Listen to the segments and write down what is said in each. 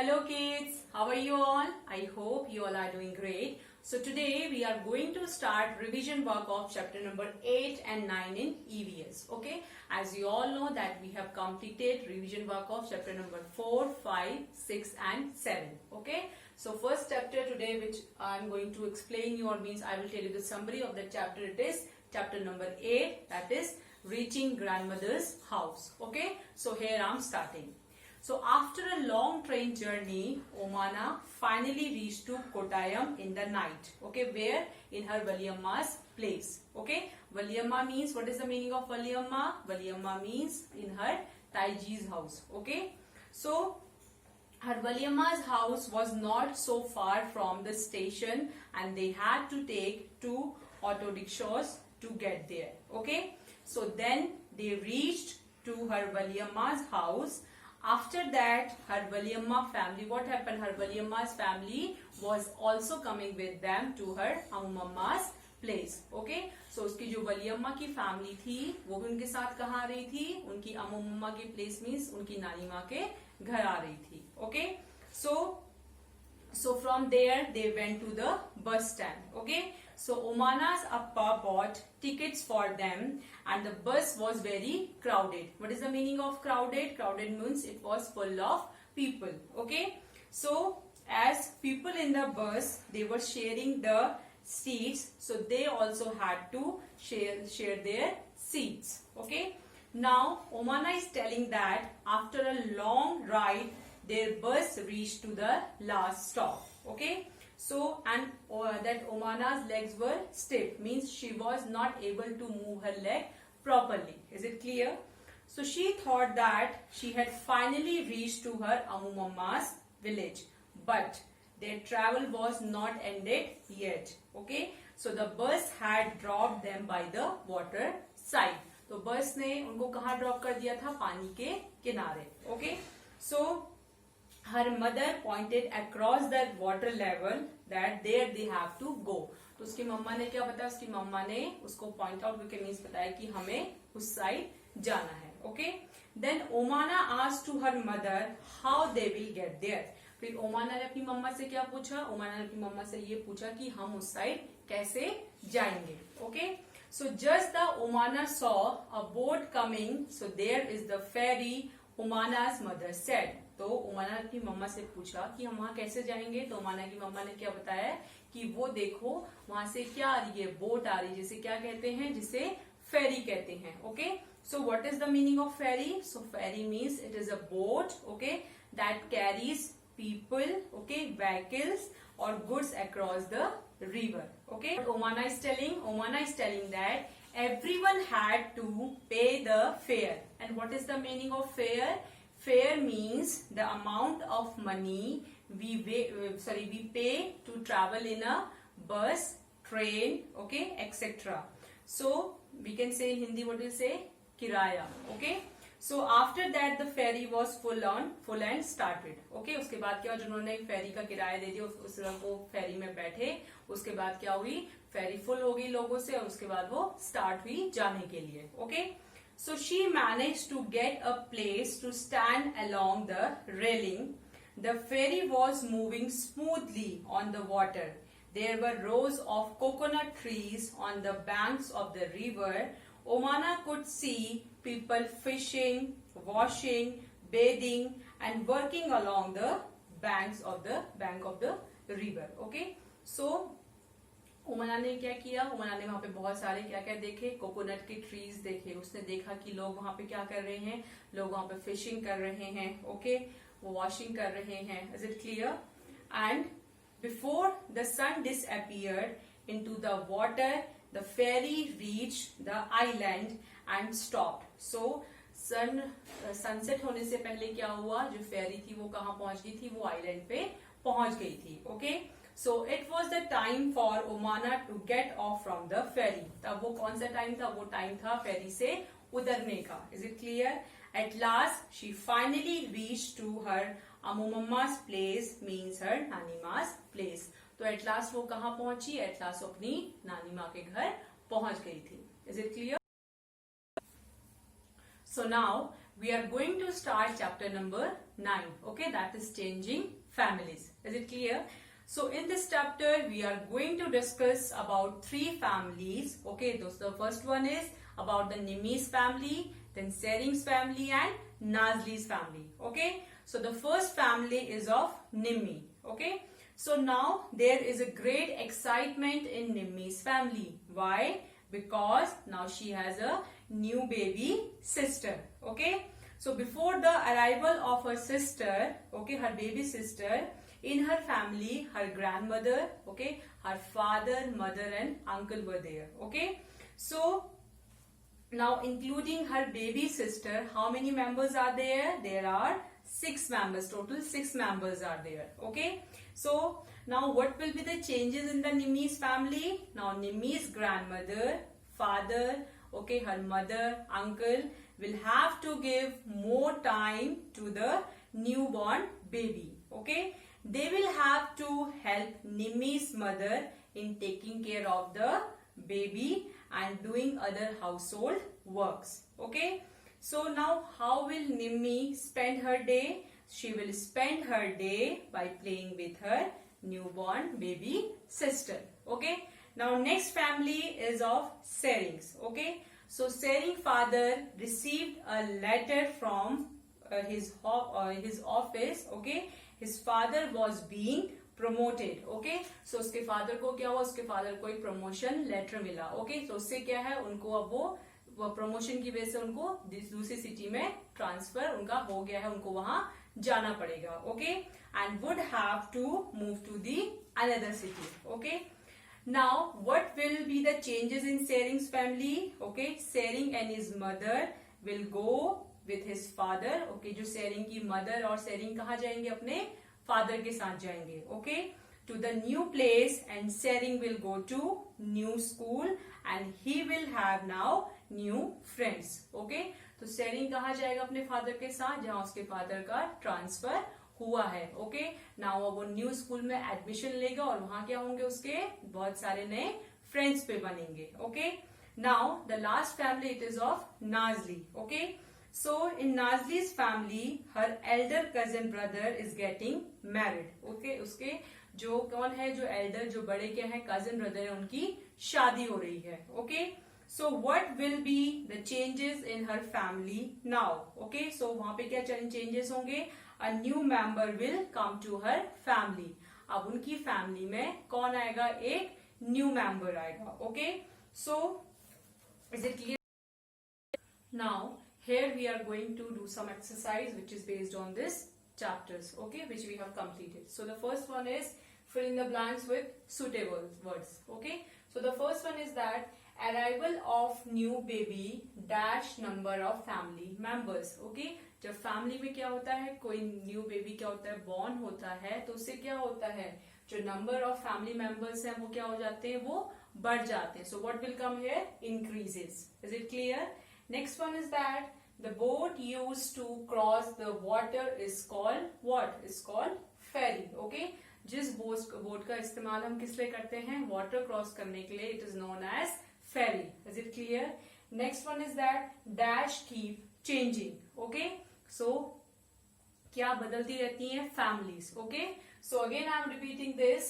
Hello kids, how are you all? I hope you all are doing great. So today we are going to start revision work of chapter number 8 and 9 in EVS. Okay, as you all know that we have completed revision work of chapter number 4, 5, 6 and 7. Okay, so first chapter today which I am going to explain you or means I will tell you the summary of the chapter. It is chapter number 8, that is reaching grandmother's house. Okay, so here I am starting. So after a long train journey, Omana finally reached to Kottayam in the night. Okay, where? In her Valiamma's place. Okay, Valiamma means, what is the meaning of Valiamma? Valiamma means in her Taiji's house. Okay, so her Valiamma's house was not so far from the station and they had to take 2 auto rickshaws to get there. Okay, so then they reached to her Valiamma's house. After that, her Valiamma family, what happened? Her Valiamma's family was also coming with them to her Amumamma's place. Okay, so उसकी जो Valiamma की family थी, वो भी उनके साथ कहाँ आ रही थी? उनकी Amumamma के place means उनकी नानी माँ के घर आ रही थी. Okay, so from there they went to the bus stand. Okay, so Omana's appa bought tickets for them and the bus was very crowded. What is the meaning of crowded? Crowded means it was full of people. Okay, so as people in the bus, they were sharing the seats, so they also had to share their seats. Okay, now Omana is telling that after a long ride their bus reached to the last stop. Okay, so and that Omana's legs were stiff, means she was not able to move her leg properly. Is it clear? So she thought that she had finally reached to her Amumamma's village, but their travel was not ended yet. Okay, so the bus had dropped them by the water side. तो बस ने उनको कहाँ drop कर दिया था? पानी के किनारे. Okay, so her mother pointed across the water level that there they have to go. तो उसकी मम्मा ने क्या बताया? उसकी मम्मा ने उसको पॉइंट आउट करके मीन्स बताया कि हमें उस साइड जाना है. Okay, then Omana asked to her mother how they will get there. फिर ओमाना ने अपनी मम्मा से क्या पूछा? ओमाना ने अपनी मम्मा से ये पूछा कि हम उस साइड कैसे जाएंगे. Okay, so just the Omana saw a boat coming, so there is the ferry. Omana's mother said. तो ओमाना ने अपनी मम्मा से पूछा कि हम वहाँ कैसे जाएंगे. तो ओमाना की मम्मा ने क्या बताया कि वो देखो वहां से क्या आ रही है? बोट आ रही है, जिसे क्या कहते हैं? जिसे फेरी कहते हैं. Okay, so what is the meaning of ferry? So ferry means it is a boat, okay, that carries people, okay, vehicles or goods across the river. Okay, Omana is telling that everyone had to pay the fare. And what is the meaning of fare? Fare means the amount of money we pay to travel in a bus, train, okay, etc. So we can say in Hindi, what do you say? Kiraya. Okay, so after that the ferry was full and started. Okay, उसके बाद क्या, जिन्होंने फेरी का किराया दे दिया उस वो फेरी में बैठे. उसके बाद क्या हुई? फेरी फुल हो गई लोगों से और उसके बाद वो स्टार्ट हुई जाने के लिए. Okay, so she managed to get a place to stand along the railing. The ferry was moving smoothly on the water. There were rows of coconut trees on the banks of the river. Omana could see people fishing, washing, bathing and working along the bank of the river. Okay, so ओमाना ने क्या किया? ओमाना ने वहां पे बहुत सारे क्या क्या देखे? कोकोनट के ट्रीज देखे. उसने देखा कि लोग वहां पे क्या कर रहे हैं? लोग वहां पे फिशिंग कर रहे हैं. ओके, वो वॉशिंग कर रहे हैं. Is it clear? And before the sun disappeared into the water, the ferry reached the island and stopped. So sunset होने से पहले क्या हुआ? जो फेरी थी वो कहाँ पहुंच गई थी? वो आइलैंड पे पहुंच गई थी. Okay, so it was the time for Omana to get off from the ferry. तब वो कौन सा टाइम था? वो टाइम था फेरी से उतरने का. Is it clear? At last she finally reached to her Amumamma's place, means her नानी मा's place. तो एट लास्ट वो कहाँ पहुंची? एट लास्ट वो अपनी नानी माँ के घर पहुंच गई थी. Is it clear? So now we are going to start chapter number 9. Okay, that is changing families. Is it clear? So in this chapter, we are going to discuss about 3 families. Okay, the first one is about the Nimmi's family, then Sering's family and Nazli's family. Okay, so the first family is of Nimmi. Okay, so now there is a great excitement in Nimmi's family. Why? Because now she has a new baby sister. Okay, so before the arrival of her sister, okay, her baby sister, in her family, her grandmother, okay, her father, mother and uncle were there. Okay, so now including her baby sister, how many members are there? There are 6 members, total 6 members are there. Okay, so now what will be the changes in the Nimmi's family? Now Nimmi's grandmother, father, okay, her mother, uncle will have to give more time to the newborn baby. Okay, they will have to help Nimmi's mother in taking care of the baby and doing other household works. Okay, so now how will Nimmi spend her day? She will spend her day by playing with her newborn baby sister. Okay, now next family is of Sering's. Okay, so Sering father received a letter from his office. Okay, his father was being promoted. Okay, so उसके father को क्या हुआ? उसके father को एक promotion letter मिला. Okay, तो उससे क्या है, उनको अब वो प्रमोशन की वजह से उनको दूसरी सिटी में ट्रांसफर उनका हो गया है, उनको वहां जाना पड़ेगा. Okay, and would have to move to the another city. Okay, now what will be the changes in Sering's family? Okay, Sering and his mother will go with his father. Okay, जो Sering की mother और Sering कहाँ जाएंगे? अपने father के साथ जाएंगे. Okay, to the new place, and Sering will go to new school and he will have now new friends. Okay, तो Sering कहाँ जाएगा अपने father के साथ? जहाँ उसके father का ट्रांसफर हुआ है. ओके, नाउ वो न्यू स्कूल में एडमिशन लेगा और वहां क्या होंगे? उसके बहुत सारे नए फ्रेंड्स पे बनेंगे. Okay, now the last family it is of Nazli. Okay, so in Nazli's family her elder cousin brother is getting married. Okay, उसके जो कौन है, जो एल्डर, जो बड़े क्या है, कजन ब्रदर है, उनकी शादी हो रही है. Okay, so what will be the changes in her family now? Okay, so वहां पे क्या चेंजेस होंगे? A new member will come to her family. अब उनकी फैमिली में कौन आएगा? एक न्यू मेंबर आएगा. Okay, so is it clear? Now here we are going to do some exercise which is based on this chapters, okay, which we have completed. So the first one is fill in the blanks with suitable words. Okay, so the first one is that arrival of new baby dash number of family members. Okay, जब family में क्या होता है, कोई new baby क्या होता है, born होता है, तो उससे क्या होता है, जो नंबर ऑफ फैमिली मेंबर्स हैं वो क्या हो जाते हैं? वो बढ़ जाते हैं. So what will come here? Increases. Is it clear? Next one is that the boat used to cross the water is called what? Is called ferry. Okay, जिस बोट का इस्तेमाल हम किस लिए करते हैं? वाटर क्रॉस करने के लिए. It is known as ferry. Is it clear? Next one is that dash keep changing. Okay, so क्या बदलती रहती हैं? Families. Okay, so again I am repeating this.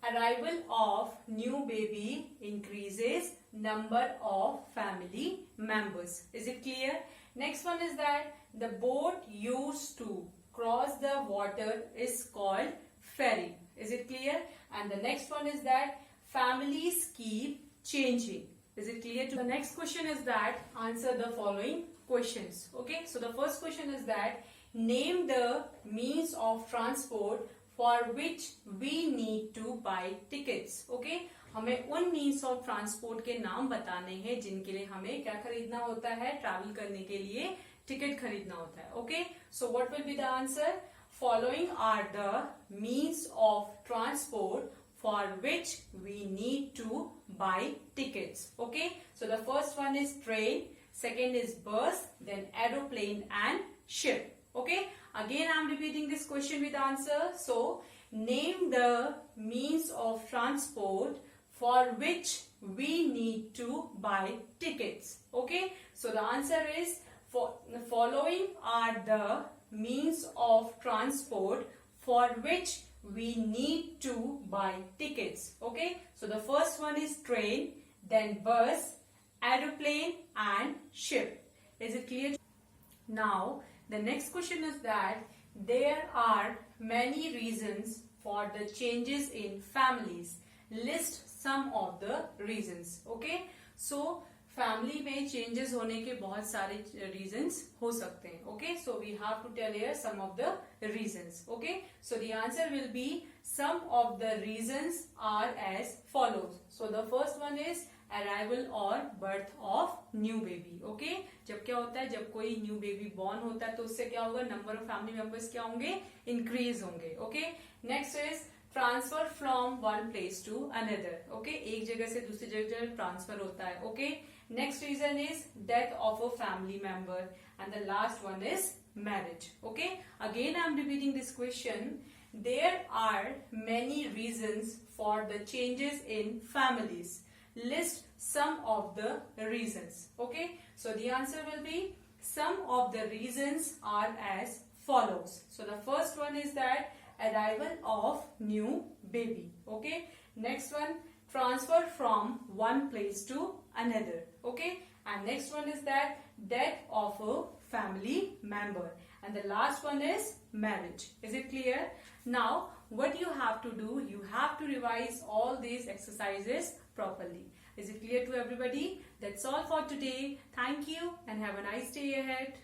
Arrival of new baby increases number of family members. Is it clear? Next one is that the boat used to cross the water is called ferry. Is it clear? And the next one is that families keep changing. Is it clear? The next question is that answer the following questions. Okay, so the first question is that name the means of transport for which we need to buy tickets. Okay, हमें उन means of transport के नाम बताने हैं जिनके लिए हमें क्या खरीदना होता है? ट्रैवल करने के लिए टिकट खरीदना होता है. Okay, so what will be the answer? Following are the means of transport for which we need to buy tickets. Okay, so the first one is train, second is bus, then aeroplane and ship. Okay, again I am repeating this question with answer. So name the means of transport for which we need to buy tickets. Okay, so the answer is following are the means of transport for which we need to buy tickets. Okay, so the first one is train, then bus, aeroplane and ship. Is it clear? Now the next question is that there are many reasons for the changes in families. List some of the reasons. Okay, so family में changes होने के बहुत सारे reasons हो सकते हैं. Okay, so we have to tell here some of the reasons. Okay, so the answer will be some of the reasons are as follows. So the first one is arrival और birth of new baby. Okay, जब क्या होता है, जब कोई new baby born होता है तो उससे क्या होगा, नंबर ऑफ फैमिली मेंबर्स क्या होंगे, इंक्रीज होंगे. Okay, next is transfer from one place to another. Okay, एक जगह से दूसरी जगह ट्रांसफर होता है. Okay, next reason is death of a family member and the last one is marriage. Okay, again I am repeating this question. There are many reasons for the changes in families. List some of the reasons. Okay, so the answer will be some of the reasons are as follows. So the first one is that arrival of new baby. Okay, next one, transfer from one place to another. Okay, and next one is that death of a family member and the last one is marriage. Is it clear? Now what you have to do, you have to revise all these exercises properly. Is it clear to everybody? That's all for today. Thank you and have a nice day ahead.